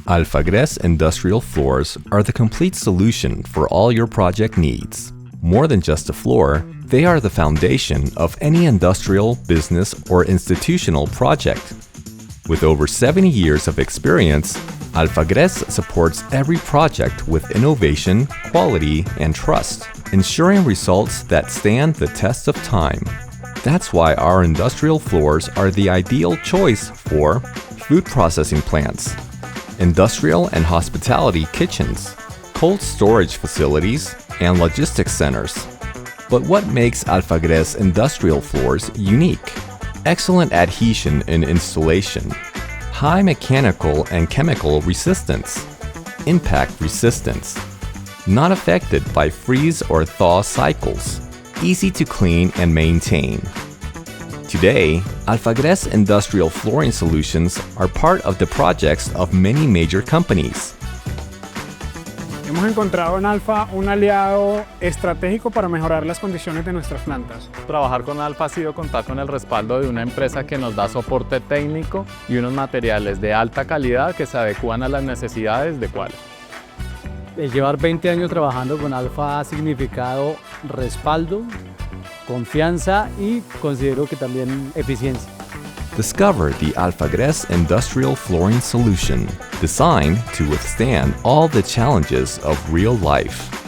Alfa industrial floors are the complete solution for all your project needs. More than just a floor, they are the foundation of any industrial, business, or institutional project. With over 70 years of experience, Alfa supports every project with innovation, quality, and trust, ensuring results that stand the test of time. That's why our industrial floors are the ideal choice for food processing plants, industrial and hospitality kitchens, cold storage facilities, and logistics centers. But what makes Alfa industrial floors unique? Excellent adhesion in installation, high mechanical and chemical resistance, impact resistance, not affected by freeze or thaw cycles, easy to clean and maintain. Today, Alfa industrial flooring solutions are part of the projects of many major companies. Hemos encontrado en Alfa un aliado estratégico para mejorar las condiciones de nuestras plantas. Trabajar con Alfa ha sido contar con el respaldo de una empresa que nos da soporte técnico y unos materiales de alta calidad que se adecúan a las necesidades de Qual. El llevar 20 años trabajando con Alfa ha significado respaldo, confianza y considero que también eficiencia. Discover the Alfa industrial flooring solution, designed to withstand all the challenges of real life.